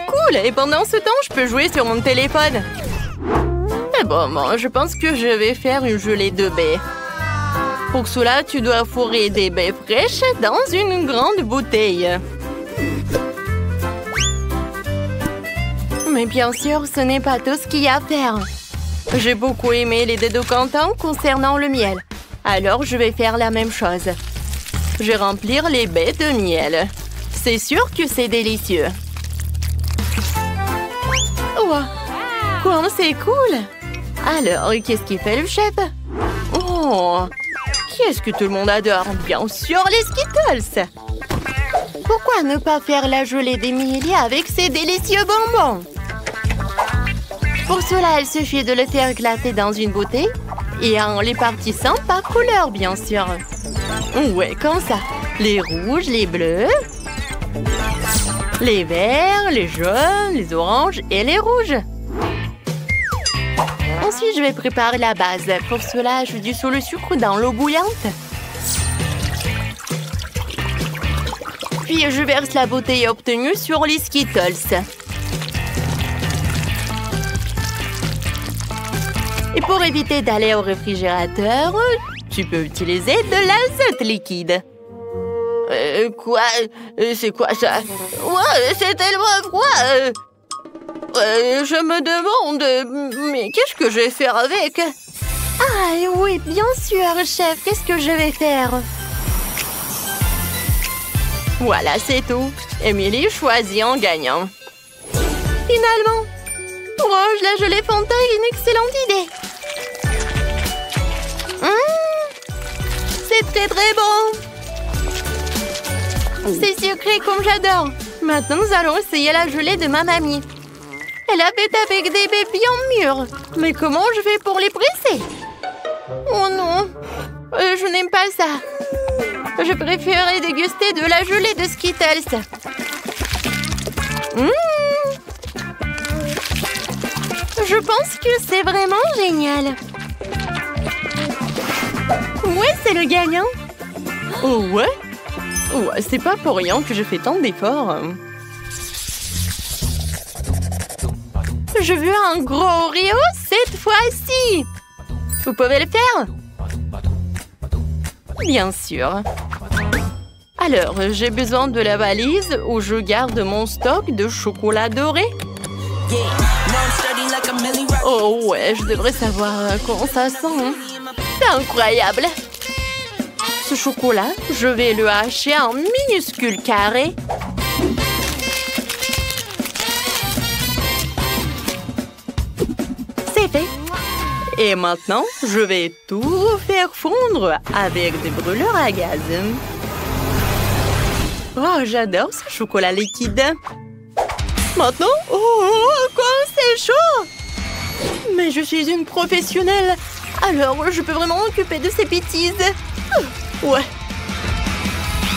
Cool! Et pendant ce temps, je peux jouer sur mon téléphone. Mais bon, je pense que je vais faire une gelée de baies. Pour cela, tu dois fourrer des baies fraîches dans une grande bouteille. Mais bien sûr, ce n'est pas tout ce qu'il y a à faire. J'ai beaucoup aimé les dédos cantants concernant le miel. Alors, je vais faire la même chose. Je vais remplir les baies de miel. C'est sûr que c'est délicieux. Wow. Quoi, c'est cool! Alors, qu'est-ce qu'il fait le chef? Oh! Qu'est-ce que tout le monde adore? Bien sûr, les Skittles! Pourquoi ne pas faire la gelée d'Emilie avec ces délicieux bonbons? Pour cela, il suffit de le faire éclater dans une bouteille et en les partissant par couleur, bien sûr. Ouais, comme ça. Les rouges, les bleus, les verts, les jaunes, les oranges et les rouges. Ensuite, je vais préparer la base. Pour cela, je dissous le sucre dans l'eau bouillante. Puis, je verse la bouteille obtenue sur les Skittles. Et pour éviter d'aller au réfrigérateur, tu peux utiliser de l'azote liquide. Quoi? C'est quoi ça? Ouais, c'est tellement froid! Je me demande, mais qu'est-ce que je vais faire avec? Ah oui, bien sûr, chef, qu'est-ce que je vais faire? Voilà, c'est tout. Emily choisit en gagnant. Finalement, Rouge, la gelée Fanta est une excellente idée. C'est très très bon. C'est sucré comme j'adore. Maintenant, nous allons essayer la gelée de ma mamie. Elle a fait avec des baies bien mûres. Mais comment je fais pour les presser? Oh non, je n'aime pas ça. Je préférerais déguster de la gelée de Skittles. Je pense que c'est vraiment génial. Ouais, c'est le gagnant. Oh ouais? Ouais, c'est pas pour rien que je fais tant d'efforts. Je veux un gros Oreo cette fois-ci. Vous pouvez le faire? Bien sûr. Alors, j'ai besoin de la valise où je garde mon stock de chocolat doré. Oh ouais, je devrais savoir comment ça sent. C'est incroyable. Ce chocolat, je vais le hacher en minuscules carrés. C'est fait. Et maintenant, je vais tout faire fondre avec des brûleurs à gaz. Oh, j'adore ce chocolat liquide. Maintenant, comme c'est chaud! Mais je suis une professionnelle, alors je peux vraiment m'occuper de ces bêtises. Ouais.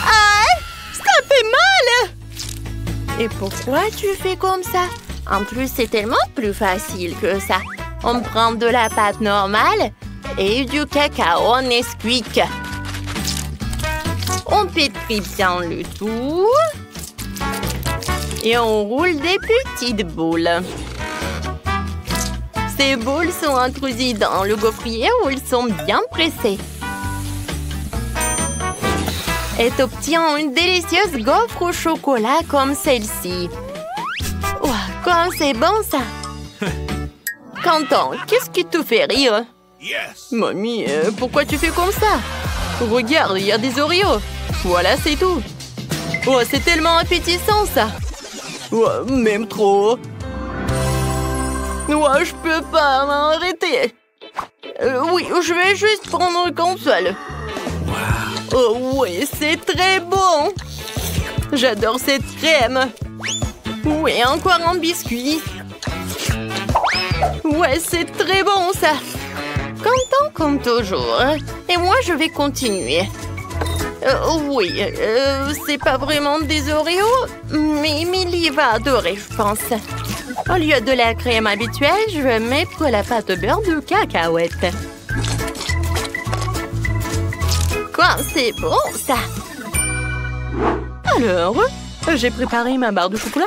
Ah, ça fait mal! Et pourquoi tu fais comme ça? En plus, c'est tellement plus facile que ça. On prend de la pâte normale et du cacao Nesquik. On pétrit bien le tout. Et on roule des petites boules. Ces boules sont introduites dans le gaufrier où ils sont bien pressés. Et obtient une délicieuse gaufre au chocolat comme celle-ci. Wow, comme c'est bon ça! Quentin, qu'est-ce qui te fait rire? Mamie, pourquoi tu fais comme ça? Regarde, il y a des Oreos. Voilà, c'est tout. Oh, c'est tellement appétissant ça. Ouais, même trop. Ouais, je peux pas m'arrêter. Oui, je vais juste prendre une console. Oh oui, c'est très bon. J'adore cette crème. Oui, encore un biscuit. Ouais, c'est très bon ça. Content comme toujours. Et moi, je vais continuer. Oui, c'est pas vraiment des Oreos, mais Emily va adorer, je pense. Au lieu de la crème habituelle, je vais mettre la pâte au beurre de cacahuète. Quoi, c'est bon ça! Alors, j'ai préparé ma barre de chocolat.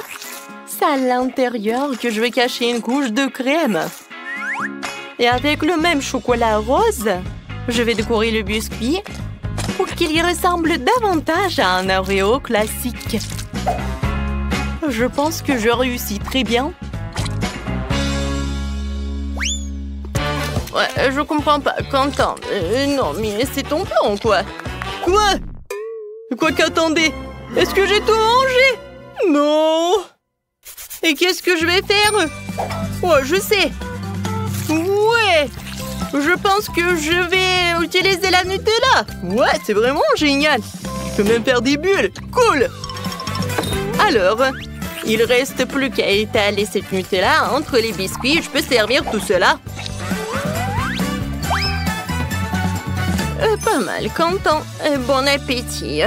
C'est à l'intérieur que je vais cacher une couche de crème. Et avec le même chocolat rose, je vais décorer le biscuit pour qu'il y ressemble davantage à un Oreo classique. Je pense que je réussis très bien. Ouais, je comprends pas. Quentin, non, mais c'est ton plan, quoi. Quoi? Quoi qu'attendez? Est-ce que j'ai tout mangé? Non. Et qu'est-ce que je vais faire? Oh, je sais. Ouais. Je pense que je vais utiliser la Nutella. Ouais, c'est vraiment génial. Je peux même faire des bulles. Cool. Alors, il reste plus qu'à étaler cette Nutella entre les biscuits. Je peux servir tout cela. Pas mal, Quentin. Bon appétit.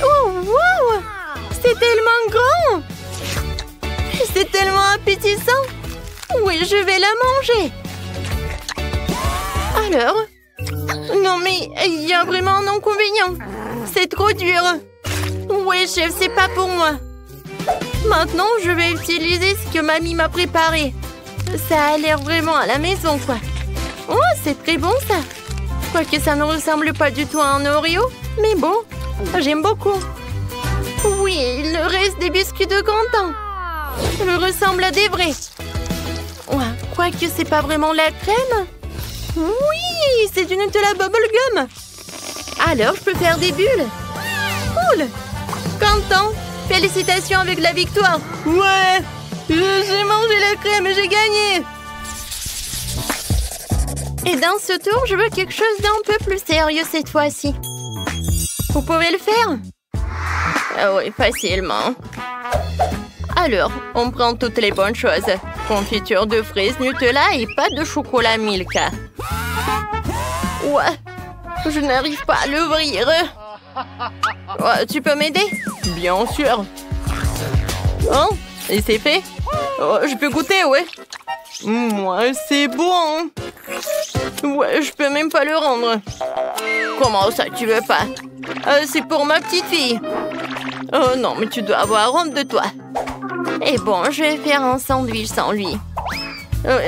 Oh, wow! C'est tellement grand! C'est tellement appétissant! Oui, je vais la manger! Alors? Non, mais il y a vraiment un inconvénient. C'est trop dur. Oui, chef, c'est pas pour moi. Maintenant, je vais utiliser ce que mamie m'a préparé. Ça a l'air vraiment à la maison, quoi. Oh, c'est très bon, ça. Quoique ça ne ressemble pas du tout à un Oreo. Mais bon, j'aime beaucoup. Oui, le reste des biscuits de Quentin me ressemble à des vrais. Ouais, quoique c'est pas vraiment la crème. Oui, c'est du Nutella bubblegum. Alors, je peux faire des bulles. Cool. Quentin, félicitations avec la victoire. Ouais, j'ai mangé la crème et j'ai gagné. Et dans ce tour, je veux quelque chose d'un peu plus sérieux cette fois-ci. Vous pouvez le faire? Oui, facilement. Alors, on prend toutes les bonnes choses. Confiture de fraises, Nutella et pas de chocolat Milka. Ouais, je n'arrive pas à l'ouvrir. Ouais, tu peux m'aider? Bien sûr. Oh, et c'est fait? Oh, je peux goûter, ouais. Ouais, c'est bon. Ouais, je peux même pas le rendre. Comment ça, tu veux pas? C'est pour ma petite fille. Oh non, mais tu dois avoir honte de toi. Et bon, je vais faire un sandwich sans lui.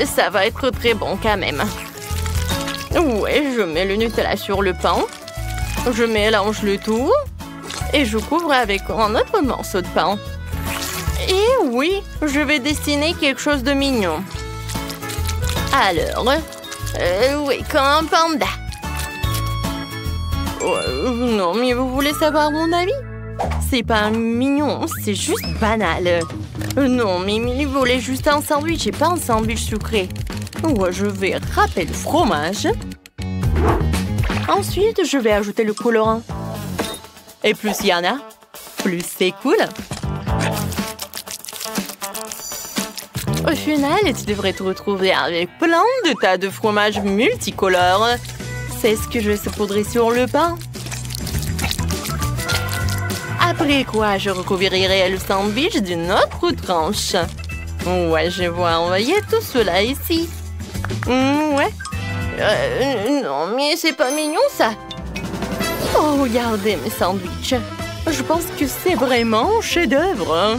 Ça va être très bon quand même. Ouais, je mets le Nutella sur le pain. Je mélange le tout. Et je couvre avec un autre morceau de pain. Et oui, je vais dessiner quelque chose de mignon. Alors, oui, comme un panda. Non, mais vous voulez savoir mon avis? C'est pas mignon, c'est juste banal. Non, mais il voulait juste un sandwich et pas un sandwich sucré. Ouais, je vais râper le fromage. Ensuite, je vais ajouter le colorant. Et plus il y en a, plus c'est cool. Au final, tu devrais te retrouver avec plein de tas de fromages multicolores. C'est ce que je vais saupoudrer sur le pain. Après quoi, je recouvrirai le sandwich d'une autre tranche. Ouais, je vais envoyer tout cela ici. Ouais. Non, mais c'est pas mignon, ça. Oh, regardez mes sandwichs. Je pense que c'est vraiment un chef-d'œuvre.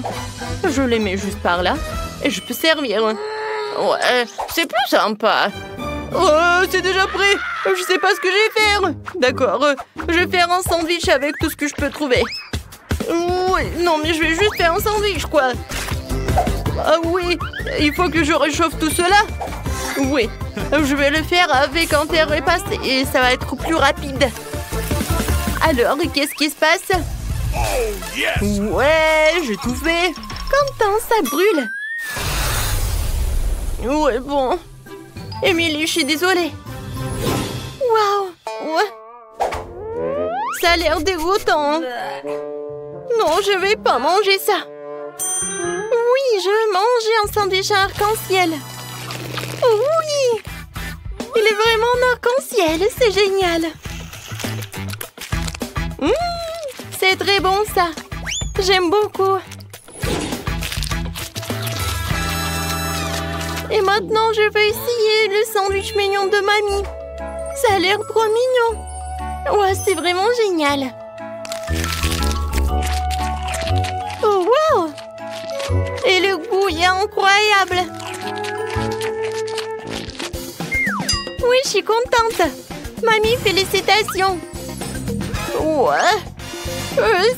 Je les mets juste par là et je peux servir. Ouais, c'est plus sympa. Oh, c'est déjà prêt. Je sais pas ce que je vais faire. D'accord, je vais faire un sandwich avec tout ce que je peux trouver. Ouais, non, mais je vais juste faire un sandwich, quoi. Ah oui, il faut que je réchauffe tout cela. Oui, je vais le faire avec un terre repassé et ça va être plus rapide. Alors, qu'est-ce qui se passe? Ouais, j'ai tout fait. Quentin, ça brûle. Ouais, bon. Émilie, je suis désolée. Waouh, ouais. Ça a l'air dégoûtant. Non, je vais pas manger ça. Oui, je veux manger un sandwich à arc-en-ciel. Oui, il est vraiment en arc-en-ciel, c'est génial. C'est très bon, ça. J'aime beaucoup. Et maintenant, je vais essayer le sandwich mignon de mamie. Ça a l'air trop mignon. Ouais, c'est vraiment génial. Oh, wow! Et le goût est incroyable. Oui, je suis contente. Mamie, félicitations. Ouais.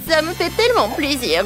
Ça me fait tellement plaisir.